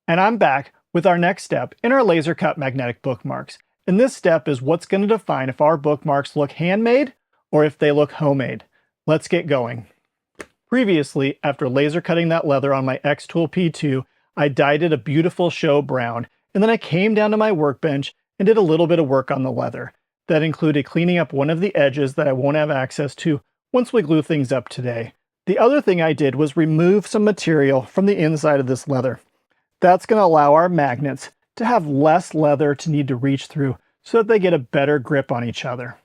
And I'm back with our next step in our laser cut magnetic bookmarks. And this step is what's going to define if our bookmarks look handmade or if they look homemade. Let's get going. Previously, after laser cutting that leather on my xTool P2, I dyed it a beautiful show brown, and then I came down to my workbench and did a little bit of work on the leather. That included cleaning up one of the edges that I won't have access to once we glue things up today. The other thing I did was remove some material from the inside of this leather. That's going to allow our magnets to have less leather to need to reach through so that they get a better grip on each other.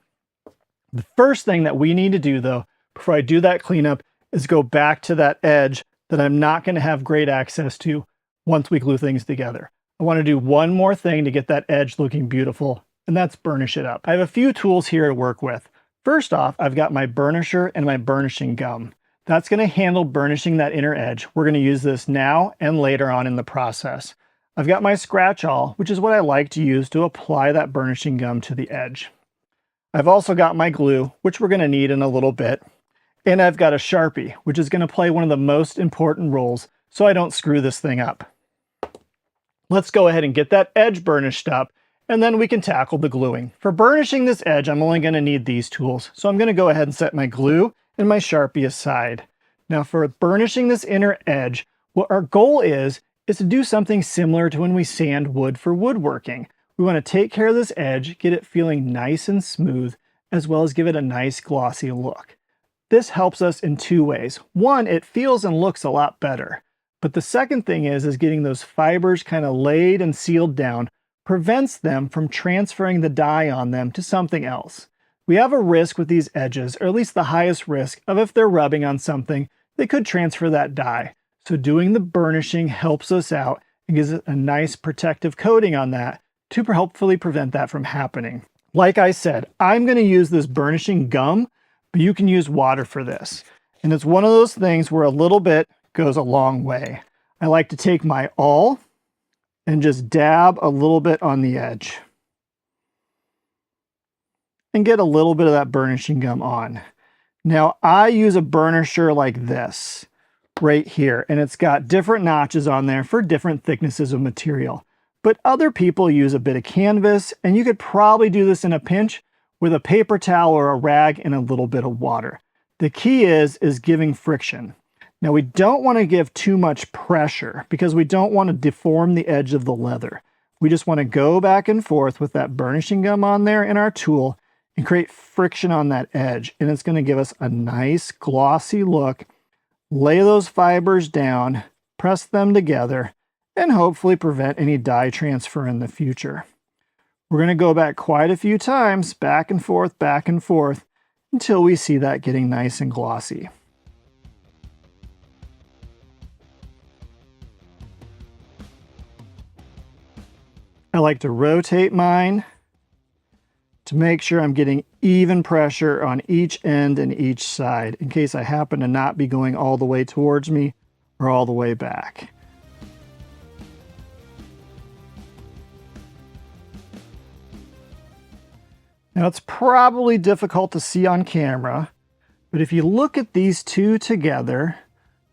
The first thing that we need to do though, before I do that cleanup, is go back to that edge that I'm not going to have great access to once we glue things together. I want to do one more thing to get that edge looking beautiful, and that's burnish it up. I have a few tools here to work with. First off, I've got my burnisher and my burnishing gum. That's going to handle burnishing that inner edge. We're going to use this now and later on in the process. I've got my scratch awl, which is what I like to use to apply that burnishing gum to the edge. I've also got my glue, which we're going to need in a little bit. And I've got a Sharpie, which is going to play one of the most important roles so I don't screw this thing up. Let's go ahead and get that edge burnished up, and then we can tackle the gluing. For burnishing this edge, I'm only going to need these tools. So I'm going to go ahead and set my glue and my Sharpie aside. Now for burnishing this inner edge, what our goal is to do something similar to when we sand wood for woodworking. We want to take care of this edge, get it feeling nice and smooth, as well as give it a nice glossy look. This helps us in two ways. One, it feels and looks a lot better. But the second thing is getting those fibers kind of laid and sealed down prevents them from transferring the dye on them to something else. We have a risk with these edges, or at least the highest risk, of if they're rubbing on something, they could transfer that dye. So doing the burnishing helps us out and gives it a nice protective coating on that to hopefully prevent that from happening. Like I said, I'm going to use this burnishing gum, but you can use water for this. And it's one of those things where a little bit goes a long way. I like to take my awl and just dab a little bit on the edge and get a little bit of that burnishing gum on. Now I use a burnisher like this right here, and it's got different notches on there for different thicknesses of material. But other people use a bit of canvas, and you could probably do this in a pinch with a paper towel or a rag and a little bit of water. The key is giving friction. Now we don't want to give too much pressure because we don't want to deform the edge of the leather. We just want to go back and forth with that burnishing gum on there in our tool and create friction on that edge. And it's going to give us a nice glossy look. Lay those fibers down, press them together, and hopefully prevent any dye transfer in the future. We're going to go back quite a few times, back and forth, until we see that getting nice and glossy. I like to rotate mine to make sure I'm getting even pressure on each end and each side in case I happen to not be going all the way towards me or all the way back. Now it's probably difficult to see on camera, but if you look at these two together,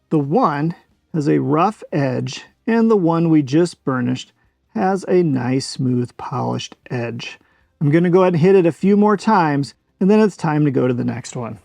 the one has a rough edge and the one we just burnished has a nice smooth polished edge. I'm going to go ahead and hit it a few more times, and then it's time to go to the next one.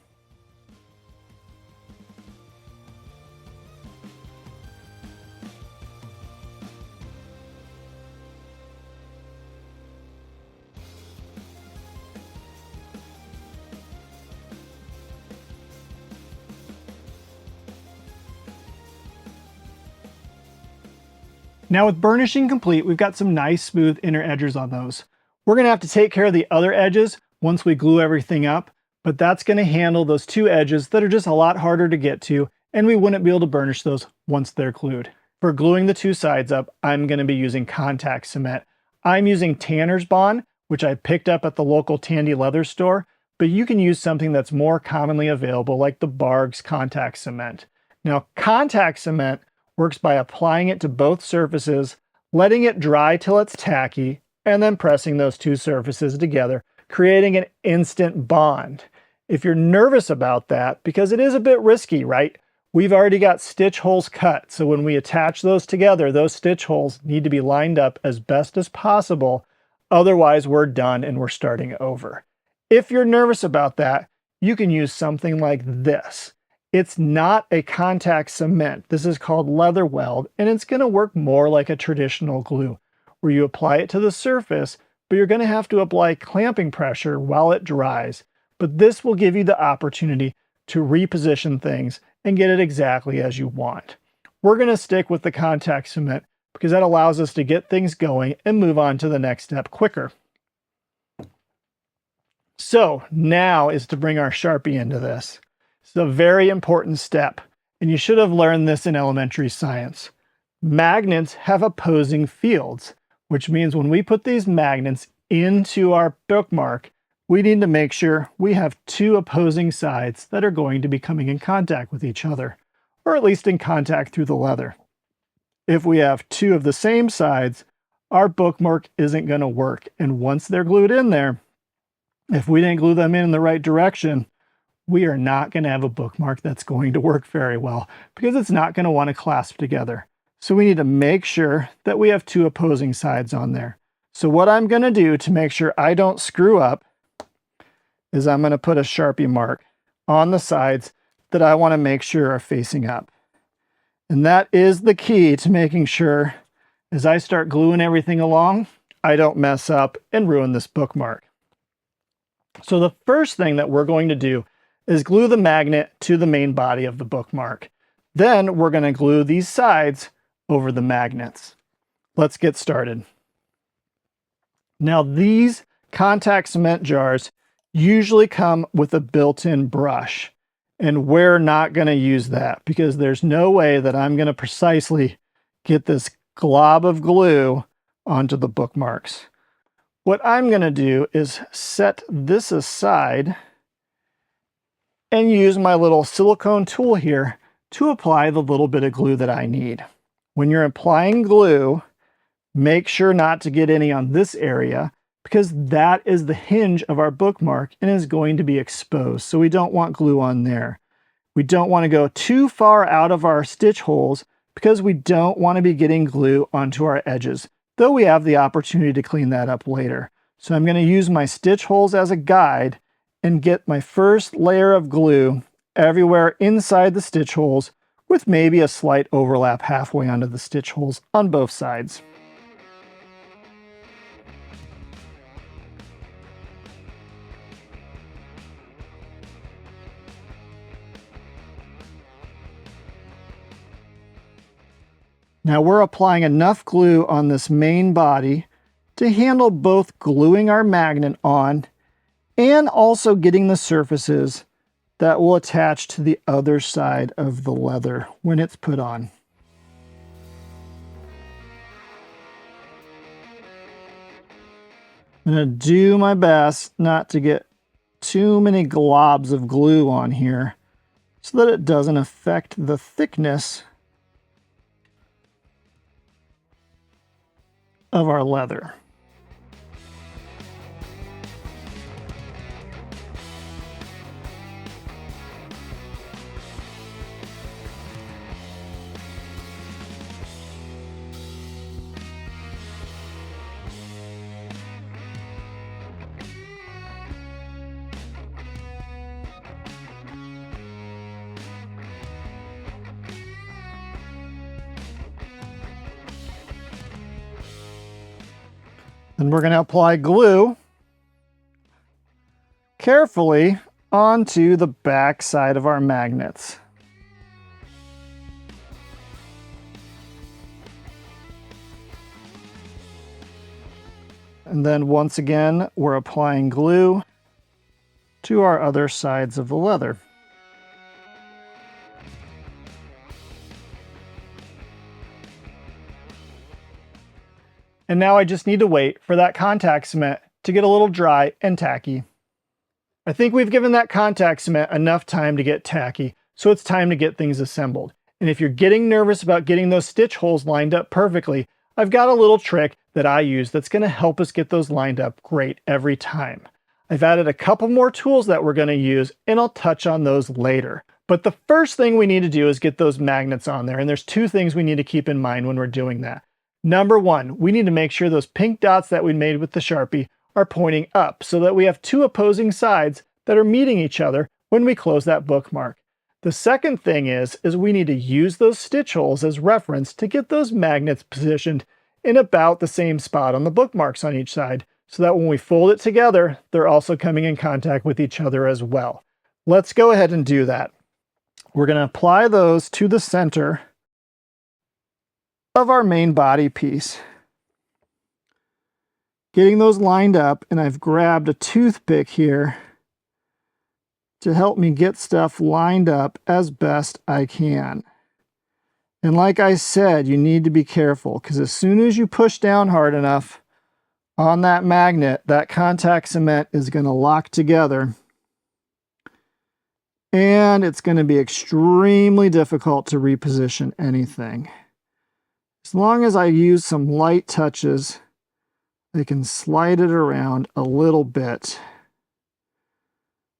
Now with burnishing complete, we've got some nice smooth inner edges on those. We're going to have to take care of the other edges once we glue everything up, but that's going to handle those two edges that are just a lot harder to get to, and we wouldn't be able to burnish those once they're glued. For gluing the two sides up, I'm going to be using contact cement. I'm using Tanner's Bond, which I picked up at the local Tandy Leather store, but you can use something that's more commonly available like the Barg's contact cement. Now, contact cement works by applying it to both surfaces, letting it dry till it's tacky, and then pressing those two surfaces together, creating an instant bond. If you're nervous about that, because it is a bit risky, right? We've already got stitch holes cut, so when we attach those together, those stitch holes need to be lined up as best as possible. Otherwise, we're done and we're starting over. If you're nervous about that, you can use something like this. It's not a contact cement. This is called leather weld, and it's going to work more like a traditional glue, where you apply it to the surface, but you're going to have to apply clamping pressure while it dries. But this will give you the opportunity to reposition things and get it exactly as you want. We're going to stick with the contact cement because that allows us to get things going and move on to the next step quicker. So now is to bring our Sharpie into this. It's a very important step, and you should have learned this in elementary science. Magnets have opposing fields, which means when we put these magnets into our bookmark, we need to make sure we have two opposing sides that are going to be coming in contact with each other, or at least in contact through the leather. If we have two of the same sides, our bookmark isn't going to work, and once they're glued in there, if we didn't glue them in the right direction, we are not going to have a bookmark that's going to work very well because it's not going to want to clasp together. So we need to make sure that we have two opposing sides on there. So what I'm going to do to make sure I don't screw up is I'm going to put a Sharpie mark on the sides that I want to make sure are facing up. And that is the key to making sure as I start gluing everything along, I don't mess up and ruin this bookmark. So the first thing that we're going to do is glue the magnet to the main body of the bookmark. Then we're going to glue these sides over the magnets. Let's get started. Now these contact cement jars usually come with a built-in brush, and we're not going to use that because there's no way that I'm going to precisely get this glob of glue onto the bookmarks. What I'm going to do is set this aside and use my little silicone tool here to apply the little bit of glue that I need. When you're applying glue, make sure not to get any on this area because that is the hinge of our bookmark and is going to be exposed. So we don't want glue on there. We don't want to go too far out of our stitch holes because we don't want to be getting glue onto our edges, though we have the opportunity to clean that up later. So I'm going to use my stitch holes as a guide and get my first layer of glue everywhere inside the stitch holes with maybe a slight overlap halfway onto the stitch holes on both sides. Now we're applying enough glue on this main body to handle both gluing our magnet on and also getting the surfaces that will attach to the other side of the leather when it's put on. I'm going to do my best not to get too many globs of glue on here so that it doesn't affect the thickness of our leather. Then we're going to apply glue carefully onto the back side of our magnets. And then once again, we're applying glue to our other sides of the leather. And now I just need to wait for that contact cement to get a little dry and tacky. I think we've given that contact cement enough time to get tacky, so it's time to get things assembled. And if you're getting nervous about getting those stitch holes lined up perfectly, I've got a little trick that I use that's going to help us get those lined up great every time. I've added a couple more tools that we're going to use, and I'll touch on those later. But the first thing we need to do is get those magnets on there. And there's two things we need to keep in mind when we're doing that. Number one, we need to make sure those pink dots that we made with the Sharpie are pointing up so that we have two opposing sides that are meeting each other when we close that bookmark. The second thing is we need to use those stitch holes as reference to get those magnets positioned in about the same spot on the bookmarks on each side, so that when we fold it together, they're also coming in contact with each other as well. Let's go ahead and do that. We're going to apply those to the center of our main body piece. Getting those lined up, and I've grabbed a toothpick here to help me get stuff lined up as best I can. And like I said, you need to be careful, because as soon as you push down hard enough on that magnet, that contact cement is going to lock together. And it's going to be extremely difficult to reposition anything. As long as I use some light touches, I can slide it around a little bit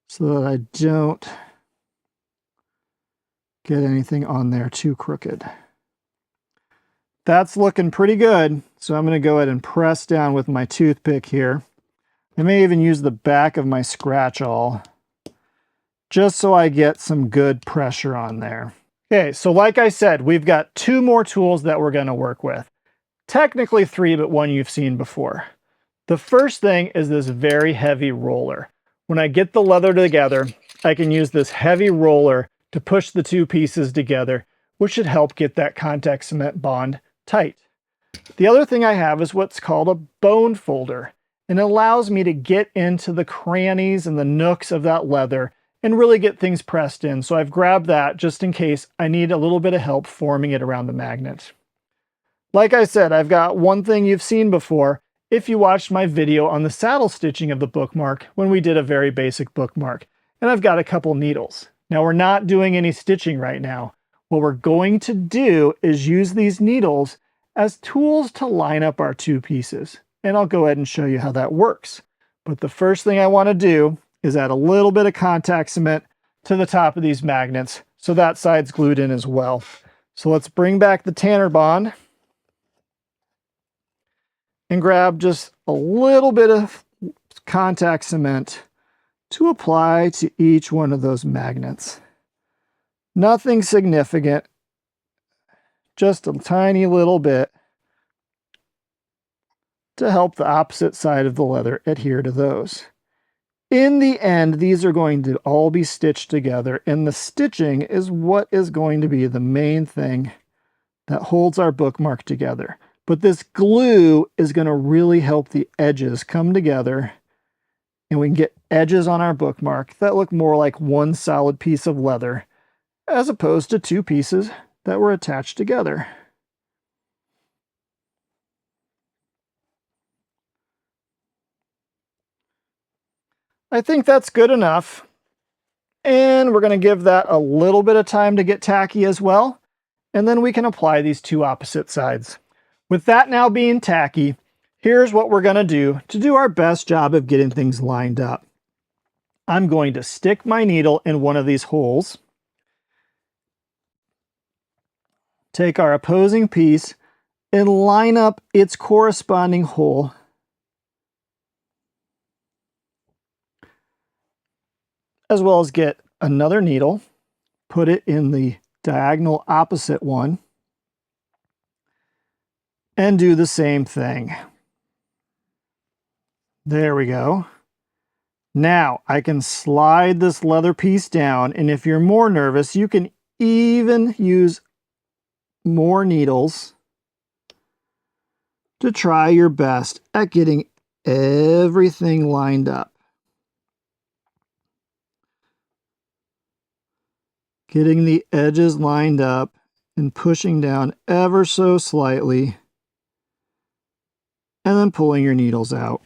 so that I don't get anything on there too crooked. That's looking pretty good, so I'm going to go ahead and press down with my toothpick here. I may even use the back of my scratch awl just so I get some good pressure on there. Okay, so like I said, we've got two more tools that we're going to work with. Technically three, but one you've seen before. The first thing is this very heavy roller. When I get the leather together, I can use this heavy roller to push the two pieces together, which should help get that contact cement bond tight. The other thing I have is what's called a bone folder, and it allows me to get into the crannies and the nooks of that leather and really get things pressed in. So I've grabbed that just in case I need a little bit of help forming it around the magnet. Like I said, I've got one thing you've seen before if you watched my video on the saddle stitching of the bookmark when we did a very basic bookmark, and I've got a couple needles. Now we're not doing any stitching right now. What we're going to do is use these needles as tools to line up our two pieces, and I'll go ahead and show you how that works. But the first thing I want to do is add a little bit of contact cement to the top of these magnets so that side's glued in as well. So let's bring back the Tanner bond and grab just a little bit of contact cement to apply to each one of those magnets. Nothing significant, just a tiny little bit to help the opposite side of the leather adhere to those. In the end, these are going to all be stitched together, and the stitching is what is going to be the main thing that holds our bookmark together. But this glue is going to really help the edges come together, and we can get edges on our bookmark that look more like one solid piece of leather as opposed to two pieces that were attached together. I think that's good enough. And we're going to give that a little bit of time to get tacky as well. And then we can apply these two opposite sides. With that now being tacky, here's what we're going to do our best job of getting things lined up. I'm going to stick my needle in one of these holes. Take our opposing piece and line up its corresponding hole. As well as get another needle, put it in the diagonal opposite one, and do the same thing. There we go. Now I can slide this leather piece down, and if you're more nervous, you can even use more needles to try your best at getting everything lined up. Getting the edges lined up and pushing down ever so slightly, and then pulling your needles out.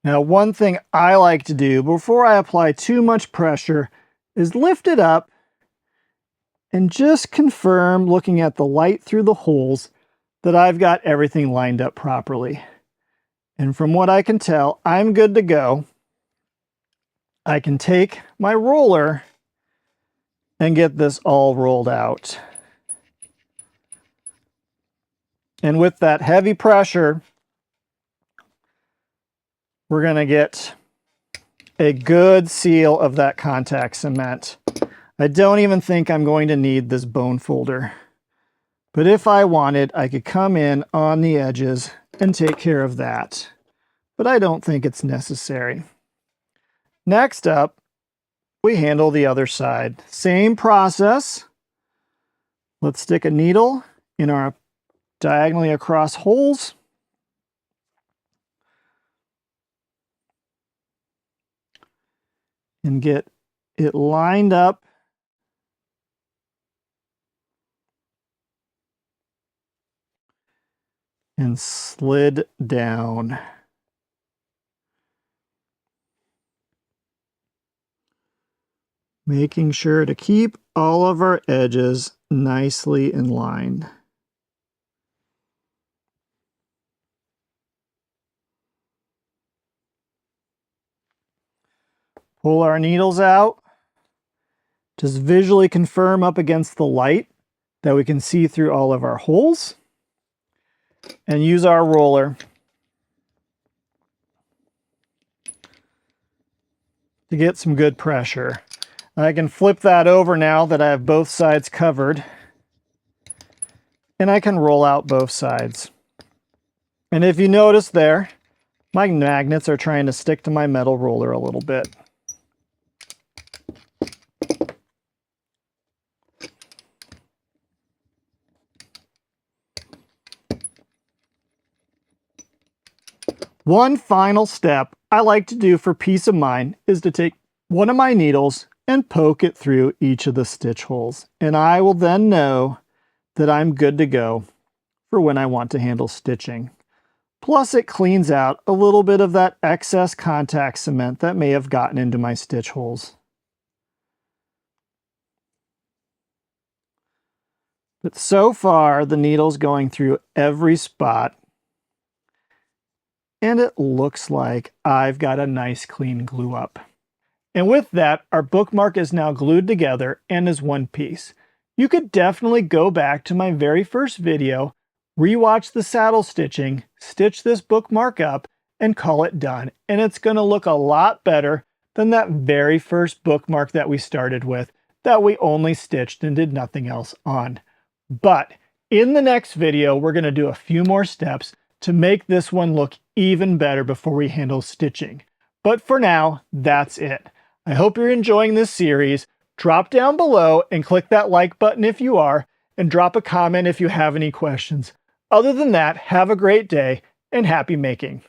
Now, one thing I like to do before I apply too much pressure is lift it up and just confirm, looking at the light through the holes, that I've got everything lined up properly. And from what I can tell, I'm good to go. I can take my roller and get this all rolled out. And with that heavy pressure, we're going to get a good seal of that contact cement. I don't even think I'm going to need this bone folder. But if I wanted, I could come in on the edges and take care of that. But I don't think it's necessary. Next up, we handle the other side. Same process. Let's stick a needle in our diagonally across holes. And get it lined up. And slid down. Making sure to keep all of our edges nicely in line. Pull our needles out. Just visually confirm up against the light that we can see through all of our holes. And use our roller to get some good pressure. I can flip that over now that I have both sides covered. And I can roll out both sides. And if you notice there, my magnets are trying to stick to my metal roller a little bit. One final step I like to do for peace of mind is to take one of my needles and poke it through each of the stitch holes. And I will then know that I'm good to go for when I want to handle stitching. Plus it cleans out a little bit of that excess contact cement that may have gotten into my stitch holes. But so far the needle's going through every spot. And it looks like I've got a nice clean glue up. And with that, our bookmark is now glued together and is one piece. You could definitely go back to my very first video, rewatch the saddle stitching, stitch this bookmark up, and call it done. And it's going to look a lot better than that very first bookmark that we started with, that we only stitched and did nothing else on. But in the next video, we're going to do a few more steps to make this one look even better before we handle stitching. But for now, that's it. I hope you're enjoying this series. Drop down below and click that like button if you are, and drop a comment if you have any questions. Other than that, have a great day and happy making.